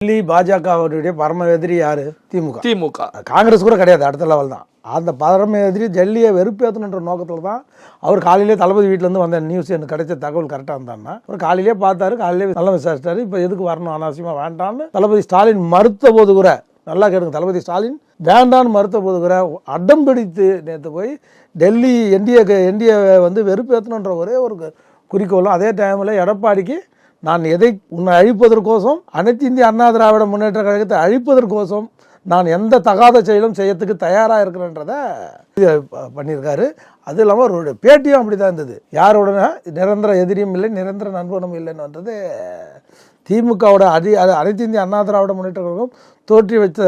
டெல்லி பாஜகவுடைய பரம எதிரி யாரு? திமுக. காங்கிரஸ் கூட கிடையாது, அடுத்த லெவல் தான். அந்த பரம எதிரி டெல்லியை வெறுப்பேற்றணுன்ற நோக்கத்தில் தான் அவர் காலையிலே தளபதி வீட்டிலேருந்து வந்த நியூஸ் எனக்கு கிடைச்ச தகவல் கரெக்டாக இருந்தான்னா அவர் காலையிலே பார்த்தாரு, காலையிலே நல்லா விசாரிச்சாரு. இப்போ எதுக்கு வரணும், அனாவசியமாக வேண்டான்னு தளபதி ஸ்டாலின் மறுத்த போது கூட, நல்லா கேட்டுங்க, தளபதி ஸ்டாலின் வேண்டான்னு மறுத்த போது கூட அடம் பிடித்து நேற்று போய் டெல்லி என்டிஏ வந்து வெறுப்பேற்றணுன்ற ஒரே ஒரு குறிக்கோளும், அதே டைமில் எடப்பாடிக்கு நான் உன்னை அழிப்பதற்கோசம் அனைத்து இந்திய அண்ணா திராவிட முன்னேற்ற கழகத்தை அழிப்பதற்கோசம் நான் எந்த தகாத செயலும் செய்யறதுக்கு தயாராக இருக்கிறேன்றத பண்ணியிருக்காரு. அது இல்லாமல் அவருடைய பேட்டியும் அப்படி தான் இருந்தது. யாரோட நிரந்தர எதிரியும் இல்லை, நிரந்தர நண்பனும் இல்லைன்னுன்றது திமுகவோட அனைத்து இந்திய அண்ணா திராவிட முன்னேற்ற கழகம் தோற்றி வைத்த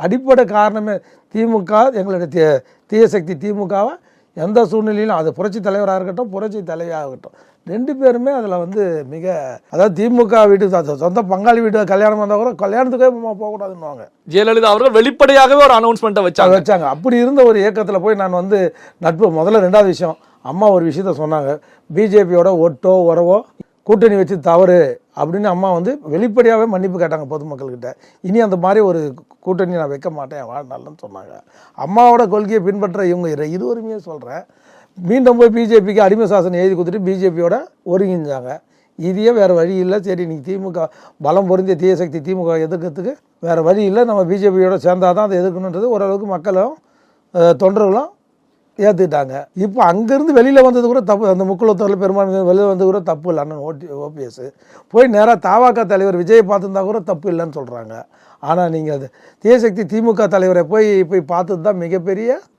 அடிப்படை காரணமே திமுக, எங்களுடைய தீய சக்தி திமுகவை எந்த சூழ்நிலையிலும், அது புரட்சி தலைவராக இருக்கட்டும், புரட்சி தலைவியாக இருக்கட்டும், ரெண்டு பேருமே அதில் வந்து மிக, அதாவது திமுக வீட்டு சொந்த பங்காளி வீட்டு கல்யாணம் வந்தால் கூட கல்யாணத்துக்கே போகக்கூடாதுன்னுவாங்க. ஜெயலலிதா அவர்கள் வெளிப்படையாகவே ஒரு அனௌன்ஸ்மெண்ட்டை வச்சாங்க. அப்படி இருந்த ஒரு இயக்கத்தில் போய் நான் வந்து நட்பு, முதல்ல ரெண்டாவது விஷயம், அம்மா ஒரு விஷயத்த சொன்னாங்க, பிஜேபியோட ஒட்டோ உறவோ கூட்டணி வச்சு தவறு அப்படின்னு அம்மா வந்து வெளிப்படையாகவே மன்னிப்பு கேட்டாங்க பொதுமக்கள்கிட்ட. இனி அந்த மாதிரி ஒரு கூட்டணி நான் வைக்க மாட்டேன் வாழ்நாள்னு சொன்னாங்க. அம்மாவோட கொள்கையை பின்பற்ற இவங்க இருவருமே சொல்கிறேன், மீண்டும் போய் பிஜேபிக்கு அடிமை சாசனம் எழுதி கொடுத்துட்டு பிஜேபியோட ஒருங்கிஞ்சாங்க. இதையே வேறு வழி இல்லை. சரி, நீங்கள் திமுக பலம் பொருந்திய தீய சக்தி திமுக எதிர்க்கிறதுக்கு வேறு வழி இல்லை, நம்ம பிஜேபியோட சேர்ந்தால் தான் அதை எதிர்க்கணுன்றது ஓரளவுக்கு மக்களும் தொண்டர்களும் ஏற்றுக்கிட்டாங்க. இப்போ அங்கேருந்து வெளியில் வந்தது கூட தப்பு, அந்த முக்குளத்தூரில் பெரும்பான்மை வெளியில் வந்தது கூட தப்பு இல்லை. அண்ணன் ஓபிஎஸ் போய் நேராக தவாக தலைவர் விஜயை பார்த்துருந்தா கூட தப்பு இல்லைன்னு சொல்கிறாங்க. ஆனால் நீங்கள் அது தீய சக்தி திமுக தலைவரை போய் பார்த்தது தான் மிகப்பெரிய